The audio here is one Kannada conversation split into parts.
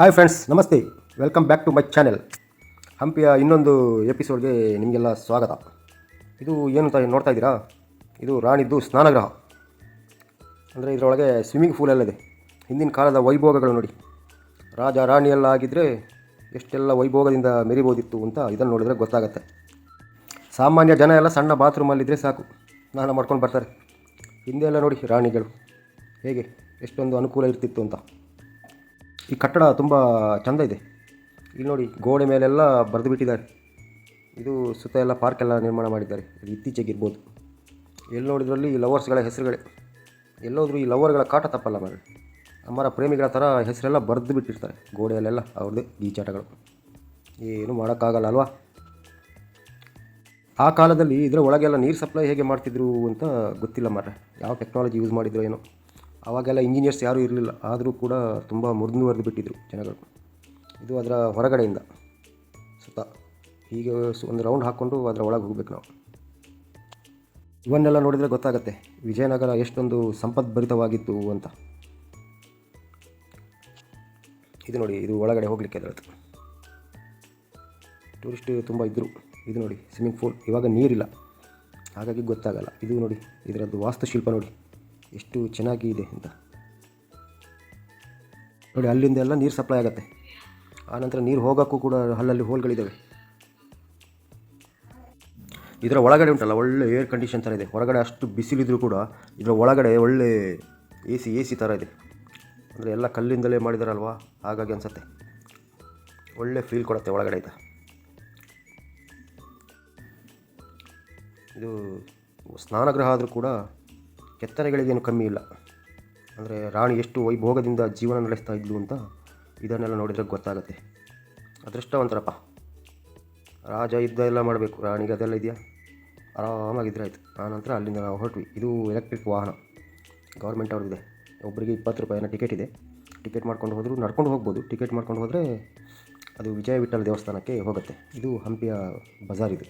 ಹಾಯ್ ಫ್ರೆಂಡ್ಸ್, ನಮಸ್ತೆ. Welcome back to my channel. ಹಂಪಿಯ ಇನ್ನೊಂದು ಎಪಿಸೋಡ್ಗೆ ನಿಮಗೆಲ್ಲ ಸ್ವಾಗತ. ಇದು ಏನು ನೋಡ್ತಾ ಇದ್ದೀರಾ? ಇದು ರಾಣಿದ್ದು ಸ್ನಾನಗೃಹ. ಅಂದರೆ ಇದರೊಳಗೆ ಸ್ವಿಮ್ಮಿಂಗ್ ಪೂಲೆಲ್ಲ ಇದೆ. ಹಿಂದಿನ ಕಾಲದ ವೈಭೋಗಗಳು ನೋಡಿ. ರಾಜ ರಾಣಿಯೆಲ್ಲ ಆಗಿದ್ದರೆ ಎಷ್ಟೆಲ್ಲ ವೈಭೋಗದಿಂದ ಮೆರಿಬೋದಿತ್ತು ಅಂತ ಇದನ್ನು ನೋಡಿದರೆ ಗೊತ್ತಾಗುತ್ತೆ. ಸಾಮಾನ್ಯ ಜನ ಎಲ್ಲ ಸಣ್ಣ ಬಾತ್ರೂಮಲ್ಲಿದ್ದರೆ ಸಾಕು, ಸ್ನಾನ ಮಾಡ್ಕೊಂಡು ಬರ್ತಾರೆ. ಹಿಂದೆ ಎಲ್ಲ ನೋಡಿ ರಾಣಿಗಳು ಹೇಗೆ ಎಷ್ಟೊಂದು ಅನುಕೂಲ ಇರ್ತಿತ್ತು ಅಂತ. ಈ ಕಟ್ಟಡ ತುಂಬ ಚೆಂದ ಇದೆ. ಇಲ್ಲಿ ನೋಡಿ, ಗೋಡೆ ಮೇಲೆಲ್ಲ ಬರೆದು ಬಿಟ್ಟಿದ್ದಾರೆ. ಇದು ಸುತ್ತ ಎಲ್ಲ ಪಾರ್ಕ್ ಎಲ್ಲ ನಿರ್ಮಾಣ ಮಾಡಿದ್ದಾರೆ. ಇದು ಇತ್ತೀಚೆಗೆ ಇರ್ಬೋದು. ಎಲ್ಲಿ ನೋಡಿದ್ರಲ್ಲಿ ಲವರ್ಸ್ಗಳ ಹೆಸರುಗಳೇ. ಎಲ್ಲೋದ್ರೂ ಈ ಲವರ್ಗಳ ಕಾಟ ತಪ್ಪಲ್ಲ ಮಾಡಿ. ಅಮರ ಪ್ರೇಮಿಗಳ ಥರ ಹೆಸರೆಲ್ಲ ಬರೆದು ಬಿಟ್ಟಿರ್ತಾರೆ ಗೋಡೆಯಲ್ಲೆಲ್ಲ. ಅವ್ರದ್ದೇ ಗೀಚಾಟಗಳು. ಏನು ಮಾಡೋಕ್ಕಾಗಲ್ಲ ಅಲ್ವಾ? ಆ ಕಾಲದಲ್ಲಿ ಇದರ ಒಳಗೆಲ್ಲ ನೀರು ಸಪ್ಲೈ ಹೇಗೆ ಮಾಡ್ತಿದ್ರು ಅಂತ ಗೊತ್ತಿಲ್ಲ ಮಾರ್ರೆ. ಯಾವ ಟೆಕ್ನಾಲಜಿ ಯೂಸ್ ಮಾಡಿದ್ರು ಏನೋ. ಆವಾಗೆಲ್ಲ ಇಂಜಿನಿಯರ್ಸ್ ಯಾರೂ ಇರಲಿಲ್ಲ. ಆದರೂ ಕೂಡ ತುಂಬ ಮುಂದುವರೆದು ಬಿಟ್ಟಿದ್ದರು ಜನಗಳು. ಇದು ಅದರ ಹೊರಗಡೆಯಿಂದ ಸುತ್ತ ಹೀಗೆ ಒಂದು ರೌಂಡ್ ಹಾಕ್ಕೊಂಡು ಅದರ ಒಳಗೆ ಹೋಗ್ಬೇಕು ನಾವು. ಇವನ್ನೆಲ್ಲ ನೋಡಿದರೆ ಗೊತ್ತಾಗುತ್ತೆ ವಿಜಯನಗರ ಎಷ್ಟೊಂದು ಸಂಪದ್ಭರಿತವಾಗಿತ್ತು ಅಂತ. ಇದು ನೋಡಿ, ಇದು ಒಳಗಡೆ ಹೋಗಲಿಕ್ಕೆ ಅದರದ್ದು ಟೂರಿಸ್ಟ್ ತುಂಬ ಇದ್ದರು. ಇದು ನೋಡಿ ಸ್ವಿಮ್ಮಿಂಗ್ ಪೂಲ್. ಇವಾಗ ನೀರಿಲ್ಲ, ಹಾಗಾಗಿ ಗೊತ್ತಾಗಲ್ಲ. ಇದು ನೋಡಿ, ಇದರದ್ದು ವಾಸ್ತುಶಿಲ್ಪ ನೋಡಿ ಎಷ್ಟು ಚೆನ್ನಾಗಿ ಇದೆ ಅಂತ. ನೋಡಿ, ಅಲ್ಲಿಂದ ಎಲ್ಲ ನೀರು ಸಪ್ಲೈ ಆಗುತ್ತೆ. ಆನಂತರ ನೀರು ಹೋಗೋಕ್ಕೂ ಕೂಡ ಅಲ್ಲಲ್ಲಿ ಹೋಲ್ಗಳಿದ್ದಾವೆ. ಇದರ ಒಳಗಡೆ ಉಂಟಲ್ಲ, ಒಳ್ಳೆ ಏರ್ ಕಂಡೀಷನ್ ಥರ ಇದೆ. ಹೊರಗಡೆ ಅಷ್ಟು ಬಿಸಿಲಿದ್ರೂ ಕೂಡ ಇದರ ಒಳಗಡೆ ಒಳ್ಳೆ ಎ ಸಿ ಥರ ಇದೆ. ಅಂದರೆ ಎಲ್ಲ ಕಲ್ಲಿಂದಲೇ ಮಾಡಿದಾರಲ್ವಾ, ಹಾಗಾಗಿ ಅನಿಸುತ್ತೆ. ಒಳ್ಳೆ ಫೀಲ್ ಕೊಡುತ್ತೆ ಒಳಗಡೆ ಇದೆ. ಇದು ಸ್ನಾನಗೃಹ ಆದರೂ ಕೂಡ ಕೆತ್ತನೆಗಳಿಗೇನು ಕಮ್ಮಿ ಇಲ್ಲ. ಅಂದರೆ ರಾಣಿ ಎಷ್ಟು ವೈಭೋಗದಿಂದ ಜೀವನ ನಡೆಸ್ತಾ ಇದ್ಲು ಅಂತ ಇದನ್ನೆಲ್ಲ ನೋಡಿದರೆ ಗೊತ್ತಾಗುತ್ತೆ. ಅದೃಷ್ಟವಂತರಪ್ಪ. ರಾಜ ಯುದ್ಧ ಎಲ್ಲ ಮಾಡಬೇಕು, ರಾಣಿಗೆ ಅದೆಲ್ಲ ಇದೆಯಾ? ಆರಾಮಾಗಿದ್ದರೆ ಆಯಿತು. ಆನಂತರ ಅಲ್ಲಿಂದ ನಾವು ಹೊರಟ್ವಿ. ಇದು ಎಲೆಕ್ಟ್ರಿಕ್ ವಾಹನ, ಗೌರ್ಮೆಂಟ್ ಅವ್ರದ್ದಿದೆ. ಒಬ್ಬರಿಗೆ 20 ರೂಪಾಯಿನ ಟಿಕೆಟ್ ಇದೆ. ಟಿಕೆಟ್ ಮಾಡ್ಕೊಂಡು ಹೋದರೂ ನಡ್ಕೊಂಡು ಹೋಗ್ಬೋದು. ಟಿಕೆಟ್ ಮಾಡ್ಕೊಂಡು ಹೋದರೆ ಅದು ವಿಜಯ ವಿಠ್ಠಲ ದೇವಸ್ಥಾನಕ್ಕೆ ಹೋಗುತ್ತೆ. ಇದು ಹಂಪಿಯ ಬಜಾರ್. ಇದು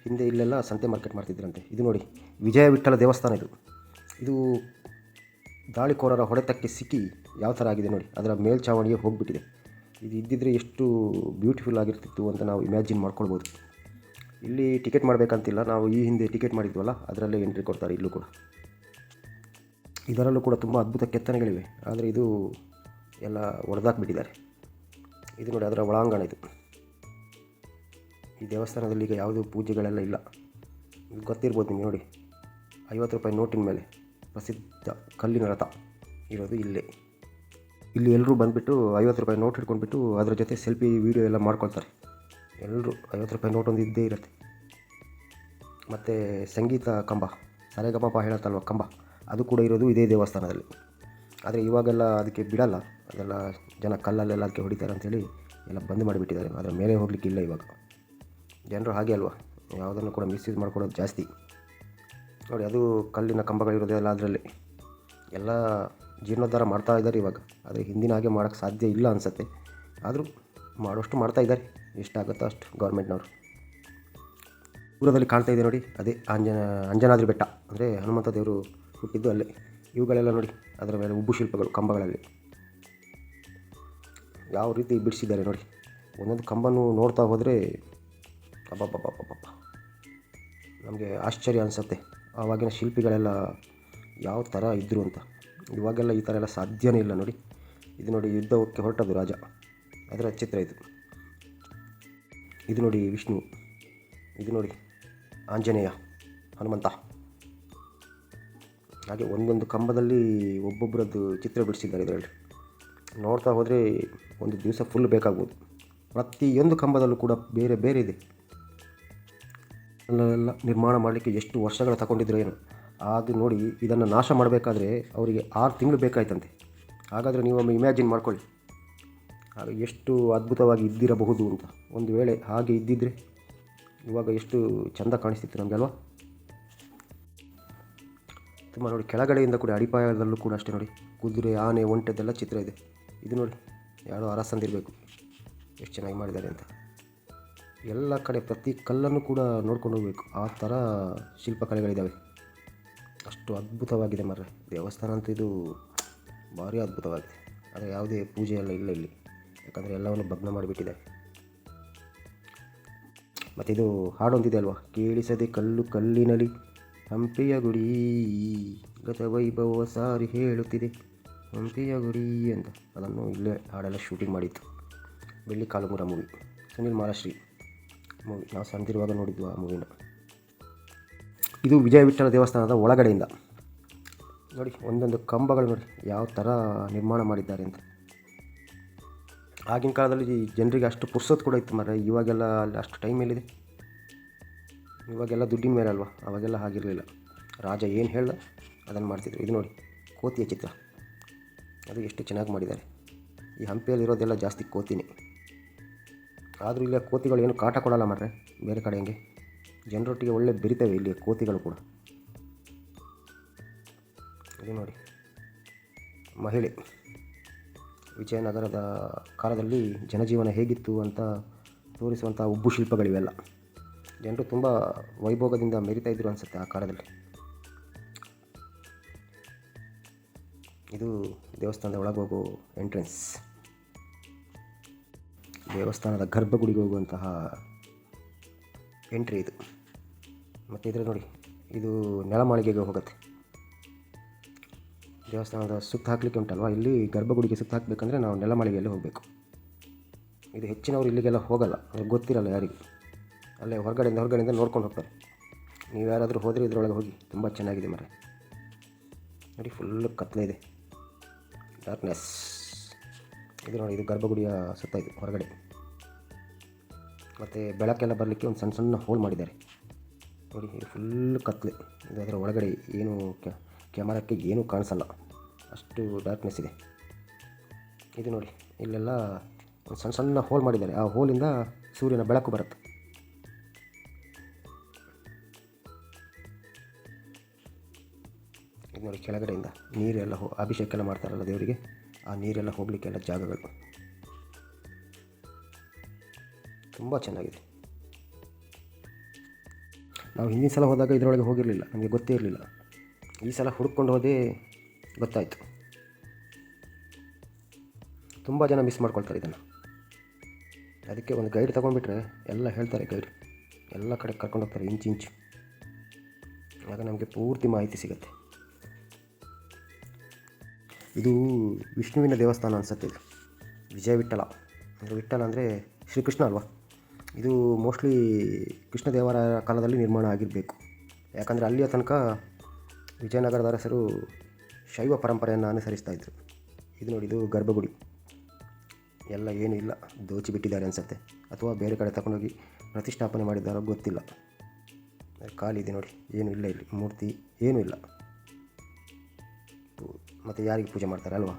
ಹಿಂದೆ ಇಲ್ಲೆಲ್ಲ ಸಂತೆ ಮಾರ್ಕೆಟ್ ಮಾಡ್ತಿದ್ರಂತೆ. ಇದು ನೋಡಿ, ವಿಜಯ ವಿಠ್ಠಲ ದೇವಸ್ಥಾನ. ಇದು ದಾಳಿಕೋರರ ಹೊಡೆತಕ್ಕೆ ಸಿಕ್ಕಿ ಯಾವ ಥರ ಆಗಿದೆ ನೋಡಿ. ಅದರ ಮೇಲ್ಛಾವಣಿಗೆ ಹೋಗಿಬಿಟ್ಟಿದೆ. ಇದು ಇದ್ದಿದ್ದರೆ ಎಷ್ಟು ಬ್ಯೂಟಿಫುಲ್ ಆಗಿರ್ತಿತ್ತು ಅಂತ ನಾವು ಇಮ್ಯಾಜಿನ್ ಮಾಡ್ಕೊಳ್ಬೋದು. ಇಲ್ಲಿ ಟಿಕೆಟ್ ಮಾಡಬೇಕಂತಿಲ್ಲ. ನಾವು ಈ ಹಿಂದೆ ಟಿಕೆಟ್ ಮಾಡಿದ್ವಲ್ಲ, ಅದರಲ್ಲೇ ಎಂಟ್ರಿ ಕೊಡ್ತಾರೆ ಇಲ್ಲೂ ಕೂಡ. ಇದರಲ್ಲೂ ಕೂಡ ತುಂಬ ಅದ್ಭುತ ಕೆತ್ತನೆಗಳಿವೆ. ಆದರೆ ಇದು ಎಲ್ಲ ಒಡೆದಾಕ್ಬಿಟ್ಟಿದ್ದಾರೆ. ಇದು ನೋಡಿ, ಅದರ ಒಳಾಂಗಣ. ಇದು ಈ ದೇವಸ್ಥಾನದಲ್ಲಿ ಈಗ ಯಾವುದೂ ಪೂಜೆಗಳೆಲ್ಲ ಇಲ್ಲ. ಇದು ಗೊತ್ತಿರ್ಬೋದು ನಿಮಗೆ. ನೋಡಿ, 50 ರೂಪಾಯಿ ನೋಟಿನ ಮೇಲೆ ಪ್ರಸಿದ್ಧ ಕಲ್ಲಿನ ರಥ ಇರೋದು ಇಲ್ಲೇ. ಇಲ್ಲಿ ಎಲ್ಲರೂ ಬಂದುಬಿಟ್ಟು 50 ರೂಪಾಯಿ ನೋಟ್ ಹಿಡ್ಕೊಂಡ್ಬಿಟ್ಟು ಅದರ ಜೊತೆ ಸೆಲ್ಫಿ ವೀಡಿಯೋ ಎಲ್ಲ ಮಾಡ್ಕೊಳ್ತಾರೆ. ಎಲ್ಲರೂ 50 ರೂಪಾಯಿ ನೋಟ್ ಒಂದು ಇದ್ದೇ ಇರುತ್ತೆ. ಮತ್ತು ಸಂಗೀತ ಕಂಬ, ಸರೆಗಮಪ ಹೇಳುತ್ತಲ್ವ ಕಂಬ, ಅದು ಕೂಡ ಇರೋದು ಇದೇ ದೇವಸ್ಥಾನದಲ್ಲಿ. ಆದರೆ ಇವಾಗೆಲ್ಲ ಅದಕ್ಕೆ ಬಿಡಲ್ಲ. ಅದೆಲ್ಲ ಜನ ಕಲ್ಲಲ್ಲೆಲ್ಲ ಅದಕ್ಕೆ ಹೊಡಿತಾರೆ ಅಂಥೇಳಿ ಎಲ್ಲ ಬಂದ್ ಮಾಡಿಬಿಟ್ಟಿದ್ದಾರೆ. ಅದರ ಮೇಲೆ ಹೋಗಲಿಕ್ಕಿಲ್ಲ ಇವಾಗ. ಜನರು ಹಾಗೆ ಅಲ್ವಾ, ಯಾವುದನ್ನು ಕೂಡ ಮಿಸ್ಯೂಸ್ ಮಾಡ್ಕೊಳ್ಳೋದು ಜಾಸ್ತಿ. ನೋಡಿ, ಅದು ಕಲ್ಲಿನ ಕಂಬಗಳಿರೋದೆಲ್ಲ ಅದರಲ್ಲಿ ಎಲ್ಲ ಜೀರ್ಣೋದ್ಧಾರ ಮಾಡ್ತಾ ಇದ್ದಾರೆ ಇವಾಗ. ಆದರೆ ಹಿಂದಿನ ಹಾಗೆ ಮಾಡೋಕ್ಕೆ ಸಾಧ್ಯ ಇಲ್ಲ ಅನಿಸುತ್ತೆ. ಆದರೂ ಮಾಡೋಷ್ಟು ಮಾಡ್ತಾ ಇದ್ದಾರೆ, ಎಷ್ಟಾಗುತ್ತೋ ಅಷ್ಟು ಗೌರ್ಮೆಂಟ್ನವರು. ದೂರದಲ್ಲಿ ಕಾಣ್ತಾ ಇದೆ ನೋಡಿ, ಅದೇ ಅಂಜನಾದ್ರಿ ಬೆಟ್ಟ. ಅಂದರೆ ಹನುಮಂತ ದೇವರು ಹುಟ್ಟಿದ್ದು ಅಲ್ಲೇ. ಇವುಗಳೆಲ್ಲ ನೋಡಿ, ಅದರ ಮೇಲೆ ಉಬ್ಬು ಶಿಲ್ಪಗಳು ಕಂಬಗಳಲ್ಲಿ ಯಾವ ರೀತಿ ಬಿಡಿಸಿದ್ದಾರೆ ನೋಡಿ. ಒಂದೊಂದು ಕಂಬನೂ ನೋಡ್ತಾ ಹೋದರೆ ಅಬ್ಬಬ್ಬಬ್ಬಬ್ಬಬ್ಬ, ನಮಗೆ ಆಶ್ಚರ್ಯ ಅನಿಸುತ್ತೆ. ಆವಾಗಿನ ಶಿಲ್ಪಿಗಳೆಲ್ಲ ಯಾವ ಥರ ಇದ್ದರು ಅಂತ. ಇವಾಗೆಲ್ಲ ಈ ಥರ ಎಲ್ಲ ಸಾಧ್ಯನೇ ಇಲ್ಲ ನೋಡಿ. ಇದು ನೋಡಿ, ಯುದ್ಧಕ್ಕೆ ಹೊರಟದ್ದು ರಾಜ, ಅದರ ಚಿತ್ರ ಇದು. ಇದು ನೋಡಿ ವಿಷ್ಣು. ಇದು ನೋಡಿ ಆಂಜನೇಯ, ಹನುಮಂತ. ಹಾಗೆ ಒಂದೊಂದು ಕಂಬದಲ್ಲಿ ಒಬ್ಬೊಬ್ಬರದ್ದು ಚಿತ್ರ ಬಿಡಿಸಿದ್ದಾರೆ ಇದರಲ್ಲಿ. ನೋಡ್ತಾ ಹೋದರೆ ಒಂದು ದಿವಸ ಫುಲ್ ಬೇಕಾಗ್ಬೋದು. ಪ್ರತಿಯೊಂದು ಕಂಬದಲ್ಲೂ ಕೂಡ ಬೇರೆ ಬೇರೆ ಇದೆ. ಅಲ್ಲೆಲ್ಲ ನಿರ್ಮಾಣ ಮಾಡಲಿಕ್ಕೆ ಎಷ್ಟು ವರ್ಷಗಳು ತಗೊಂಡಿದ್ರು ಏನು. ಅದು ನೋಡಿ, ಇದನ್ನು ನಾಶ ಮಾಡಬೇಕಾದ್ರೆ ಅವರಿಗೆ 6 ತಿಂಗಳು ಬೇಕಾಯ್ತಂತೆ. ಹಾಗಾದರೆ ನೀವೊಮ್ಮೆ ಇಮ್ಯಾಜಿನ್ ಮಾಡ್ಕೊಳ್ಳಿ, ಆಗ ಎಷ್ಟು ಅದ್ಭುತವಾಗಿ ಇದ್ದಿರಬಹುದು ಅಂತ. ಒಂದು ವೇಳೆ ಹಾಗೆ ಇದ್ದಿದ್ದರೆ ಇವಾಗ ಎಷ್ಟು ಚೆಂದ ಕಾಣಿಸ್ತಿತ್ತು ನಮಗೆ ಅಲ್ವಾ. ತುಂಬ ನೋಡಿ, ಕೆಳಗಡೆಯಿಂದ ಕೂಡ ಅಡಿಪಾಯದಲ್ಲೂ ಕೂಡ ಅಷ್ಟೇ ನೋಡಿ, ಕುದುರೆ, ಆನೆ, ಒಂಟೆದೆಲ್ಲ ಚಿತ್ರ ಇದೆ. ಇದು ನೋಡಿ, ಯಾರೋ ಅರಸಂದಿರಬೇಕು, ಎಷ್ಟು ಚೆನ್ನಾಗಿ ಮಾಡಿದ್ದಾರೆ ಅಂತ. ಎಲ್ಲ ಕಡೆ ಪ್ರತಿ ಕಲ್ಲನ್ನು ಕೂಡ ನೋಡ್ಕೊಂಡು ಹೋಗಬೇಕು, ಆ ಥರ ಶಿಲ್ಪಕಲೆಗಳಿದ್ದಾವೆ. ಅಷ್ಟು ಅದ್ಭುತವಾಗಿದೆ ಮಾರ್ರೆ ದೇವಸ್ಥಾನ ಅಂತೂ. ಇದು ಭಾರಿ ಅದ್ಭುತವಾಗಿದೆ. ಆದರೆ ಯಾವುದೇ ಪೂಜೆ ಎಲ್ಲ ಇಲ್ಲ ಇಲ್ಲಿ. ಯಾಕಂದರೆ ಎಲ್ಲವನ್ನು ಭಗ್ನ ಮಾಡಿಬಿಟ್ಟಿದೆ. ಮತ್ತು ಇದು ಹಾಡೊಂದಿದೆ ಅಲ್ವಾ, ಕೇಳಿಸದೆ ಕಲ್ಲು ಕಲ್ಲಿನಲಿ ಹಂಪಿಯ ಗುಡಿ ಗತ ವೈಭವ ಸಾರಿ ಹೇಳುತ್ತಿದೆ ಹಂಪಿಯ ಗುಡಿ ಅಂತ. ಅದನ್ನು ಇಲ್ಲೇ ಹಾಡೆಲ್ಲ ಶೂಟಿಂಗ್ ಮಾಡಿತ್ತು. ಬೆಳ್ಳಿ ಕಾಲುಂಗುರ ಮೂವಿ, ಸುನಿಲ್ ಮಾಲಾಶ್ರೀ ಮೂವಿ. ನಾವು ಸಣ್ಣದಿರುವಾಗ ನೋಡಿದ್ವು ಆ ಮೂವಿನ. ಇದು ವಿಜಯ ವಿಠ್ಠಲ ದೇವಸ್ಥಾನದ ಒಳಗಡೆಯಿಂದ ನೋಡಿ, ಒಂದೊಂದು ಕಂಬಗಳು ನೋಡಿ ಯಾವ ಥರ ನಿರ್ಮಾಣ ಮಾಡಿದ್ದಾರೆ ಅಂತ. ಆಗಿನ ಕಾಲದಲ್ಲಿ ಜನರಿಗೆ ಅಷ್ಟು ಪುರ್ಸೊತ್ತು ಕೂಡ ಇತ್ತು ಮಾರ್ರೆ. ಇವಾಗೆಲ್ಲ ಅಲ್ಲಿ ಅಷ್ಟು ಟೈಮ್ ಎಲ್ಲಿದೆ? ಇವಾಗೆಲ್ಲ ದುಡ್ಡಿನ ಮೇಲೆ ಅಲ್ವಾ, ಅವಾಗೆಲ್ಲ ಆಗಿರಲಿಲ್ಲ. ರಾಜ ಏನು ಹೇಳ್ದ ಅದನ್ನು ಮಾಡ್ತಿದ್ರು. ಇದು ನೋಡಿ ಕೋತಿಯ ಚಿತ್ರ, ಅದು ಎಷ್ಟು ಚೆನ್ನಾಗಿ ಮಾಡಿದ್ದಾರೆ. ಈ ಹಂಪಿಯಲ್ಲಿರೋದೆಲ್ಲ ಜಾಸ್ತಿ ಕೋತಿನೇ. ಆದರೂ ಇಲ್ಲಿಯ ಕೋತಿಗಳು ಏನು ಕಾಟ ಕೊಡಲ್ಲ ಮಾರ್ರೆ, ಬೇರೆ ಕಡೆ ಹಂಗೆ ಜನರೊಟ್ಟಿಗೆ ಒಳ್ಳೆ ಬೆರಿತವೆ ಇಲ್ಲಿಯ ಕೋತಿಗಳು ಕೂಡ. ಇದು ನೋಡಿ ಮಹಿಳೆ, ವಿಜಯನಗರದ ಕಾಲದಲ್ಲಿ ಜನಜೀವನ ಹೇಗಿತ್ತು ಅಂತ ತೋರಿಸುವಂಥ ಉಬ್ಬು ಶಿಲ್ಪಗಳಿವೆಲ್ಲ. ಜನರು ತುಂಬ ವೈಭೋಗದಿಂದ ಮೆರಿತಾ ಇದ್ದರು ಅನಿಸುತ್ತೆ ಆ ಕಾಲದಲ್ಲಿ. ಇದು ದೇವಸ್ಥಾನದ ಒಳಗೆ ಹೋಗೋ ಎಂಟ್ರೆನ್ಸ್, ದೇವಸ್ಥಾನದ ಗರ್ಭಗುಡಿಗೆ ಹೋಗುವಂತಹ ಎಂಟ್ರಿ ಇದು. ಮತ್ತು ಇದರ ನೋಡಿ, ಇದು ನೆಲಮಾಳಿಗೆಗೆ ಹೋಗುತ್ತೆ. ದೇವಸ್ಥಾನದ ಸುತ್ತ ಹಾಕಲಿಕ್ಕೆ ಉಂಟಲ್ವ, ಇಲ್ಲಿ ಗರ್ಭಗುಡಿಗೆ ಸುತ್ತ ಹಾಕಬೇಕಂದ್ರೆ ನಾವು ನೆಲಮಾಳಿಗೆಯಲ್ಲಿ ಹೋಗಬೇಕು. ಇದು ಹೆಚ್ಚಿನವರು ಇಲ್ಲಿಗೆಲ್ಲ ಹೋಗಲ್ಲ, ಅವ್ರಿಗೆ ಗೊತ್ತಿರಲ್ಲ ಯಾರಿಗೂ. ಅಲ್ಲೇ ಹೊರಗಡೆಯಿಂದ ನೋಡ್ಕೊಂಡು ಹೋಗ್ತಾರೆ. ನೀವು ಯಾರಾದರೂ ಹೋದರೆ ಇದರೊಳಗೆ ಹೋಗಿ, ತುಂಬ ಚೆನ್ನಾಗಿದೆ ಮರ. ನೋಡಿ ಫುಲ್ಲು ಕತ್ಲೆ ಇದೆ, ಡಾರ್ಕ್ನೆಸ್. ಇದು ನೋಡಿ, ಇದು ಗರ್ಭಗುಡಿಯ ಸುತ್ತ ಇದು ಹೊರಗಡೆ. ಮತ್ತು ಬೆಳಕೆಲ್ಲ ಬರಲಿಕ್ಕೆ ಒಂದು ಸಣ್ಣ ಸಣ್ಣ ಹೋಲ್ ಮಾಡಿದ್ದಾರೆ ನೋಡಿ. ಇದು ಫುಲ್ಲು ಕತ್ಲೆ. ಇದು ಅದರ ಒಳಗಡೆ ಏನು ಕ್ಯಾಮರಕ್ಕೆ ಏನೂ ಕಾಣಿಸಲ್ಲ, ಅಷ್ಟು ಡಾರ್ಕ್ನೆಸ್ ಇದೆ. ಇದು ನೋಡಿ, ಇಲ್ಲೆಲ್ಲ ಒಂದು ಸಣ್ಣ ಸಣ್ಣ ಹೋಲ್ ಮಾಡಿದ್ದಾರೆ. ಆ ಹೋಲಿಂದ ಸೂರ್ಯನ ಬೆಳಕು ಬರುತ್ತೆ. ಇದು ನೋಡಿ, ಕೆಳಗಡೆಯಿಂದ ನೀರೆಲ್ಲ ಅಭಿಷೇಕ ಎಲ್ಲ ಮಾಡ್ತಾರಲ್ಲ ದೇವರಿಗೆ, ಆ ನೀರೆಲ್ಲ ಹೋಗಲಿಕ್ಕೆಲ್ಲ ಜಾಗಗಳು ತುಂಬ ಚೆನ್ನಾಗಿದೆ. ನಾವು ಹಿಂದಿನ ಸಲ ಹೋದಾಗ ಇದರೊಳಗೆ ಹೋಗಿರಲಿಲ್ಲ, ನಮಗೆ ಗೊತ್ತೇ ಇರಲಿಲ್ಲ. ಈ ಸಲ ಹುಡ್ಕೊಂಡು ಹೋದೇ ಗೊತ್ತಾಯಿತು. ತುಂಬ ಜನ ಮಿಸ್ ಮಾಡ್ಕೊಳ್ತಾರೆ ಇದನ್ನು. ಅದಕ್ಕೆ ಒಂದು ಗೈಡ್ ತೊಗೊಂಡ್ಬಿಟ್ರೆ ಎಲ್ಲ ಹೇಳ್ತಾರೆ. ಗೈಡ್ ಎಲ್ಲ ಕಡೆ ಕರ್ಕೊಂಡು ಹೋಗ್ತಾರೆ ಇಂಚು. ಆಗ ನಮಗೆ ಪೂರ್ತಿ ಮಾಹಿತಿ ಸಿಗುತ್ತೆ. ಇದು ವಿಷ್ಣುವಿನ ದೇವಸ್ಥಾನ ಅನಿಸುತ್ತೆ. ಇದು ವಿಜಯ ವಿಠ್ಠಲ ಅಂದರೆ ವಿಠ್ಠಲ ಅಂದರೆ ಶ್ರೀಕೃಷ್ಣ ಅಲ್ವಾ. ಇದು ಮೋಸ್ಟ್ಲಿ ಕೃಷ್ಣದೇವರಾಯರ ಕಾಲದಲ್ಲಿ ನಿರ್ಮಾಣ ಆಗಿರಬೇಕು. ಯಾಕಂದರೆ ಅಲ್ಲಿಯ ತನಕ ವಿಜಯನಗರದ ಅರಸರು ಶೈವ ಪರಂಪರೆಯನ್ನು ಅನುಸರಿಸ್ತಾ ಇದ್ದರು. ಇದು ನೋಡಿ, ಇದು ಗರ್ಭಗುಡಿ. ಎಲ್ಲ ಏನೂ ಇಲ್ಲ, ದೋಚಿ ಬಿಟ್ಟಿದ್ದಾರೆ ಅನಿಸುತ್ತೆ, ಅಥವಾ ಬೇರೆ ಕಡೆ ತಗೊಂಡೋಗಿ ಪ್ರತಿಷ್ಠಾಪನೆ ಮಾಡಿದ್ದಾರೋ ಗೊತ್ತಿಲ್ಲ. ಖಾಲಿ ಇದೆ ನೋಡಿ, ಏನೂ ಇಲ್ಲ ಇಲ್ಲಿ, ಮೂರ್ತಿ ಏನೂ ಇಲ್ಲ. ಮತ್ತು ಯಾರಿಗೆ ಪೂಜೆ ಮಾಡ್ತಾರೆ ಅಲ್ವಾ,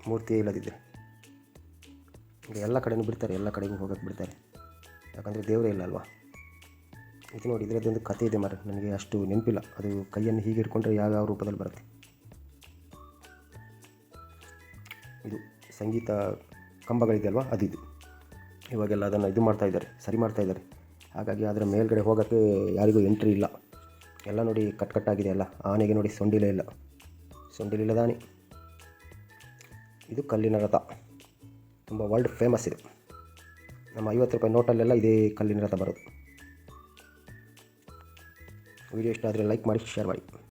ಮೂರ್ತಿಯೇ ಇಲ್ಲದಿದ್ದರೆ. ಈಗ ಎಲ್ಲ ಕಡೆಯೂ ಬಿಡ್ತಾರೆ, ಎಲ್ಲ ಕಡೆಗೂ ಹೋಗೋಕ್ಕೆ ಬಿಡ್ತಾರೆ, ಯಾಕಂದರೆ ದೇವರೇ ಇಲ್ಲ ಅಲ್ವಾ. ಇದು ನೋಡಿ, ಇದರದ್ದೊಂದು ಕಥೆ ಇದೆ ಮಾರ್ರೆ, ನನಗೆ ಅಷ್ಟು ನೆನಪಿಲ್ಲ. ಅದು ಕೈಯನ್ನು ಹೀಗೆ ಇಟ್ಕೊಂಡ್ರೆ ಯಾವ್ಯಾವ ರೂಪದಲ್ಲಿ ಬರುತ್ತೆ. ಇದು ಸಂಗೀತ ಕಂಬಗಳಿದೆ ಅಲ್ವಾ, ಅದಿದು. ಇವಾಗೆಲ್ಲ ಅದನ್ನು ಇದು ಮಾಡ್ತಾಯಿದ್ದಾರೆ, ಸರಿ ಮಾಡ್ತಾಯಿದ್ದಾರೆ. ಹಾಗಾಗಿ ಅದರ ಮೇಲ್ಗಡೆ ಹೋಗೋಕ್ಕೆ ಯಾರಿಗೂ ಎಂಟ್ರಿ ಇಲ್ಲ. ಎಲ್ಲ ನೋಡಿ ಕಟ್ಟಾಗಿದೆ ಎಲ್ಲ. ಆನೆಗೆ ನೋಡಿ ಸೊಂಡಿಲೇ ಇಲ್ಲ, ಸೊಂಡಿಲಿಲ್ಲದ ಆನೆ. ಇದು ಕಲ್ಲಿನ ರಥ, ತುಂಬ ವರ್ಲ್ಡ್ ಫೇಮಸ್ ಇದು. ನಮ್ಮ 50 ರೂಪಾಯಿ ನೋಟಲ್ಲೆಲ್ಲ ಇದೇ ಕಲ್ಲಿನ ರಥ ಬರೋದು. ವಿಡಿಯೋ ಇಷ್ಟ ಆದರೆ ಲೈಕ್ ಮಾಡಿ, ಶೇರ್ ಮಾಡಿ.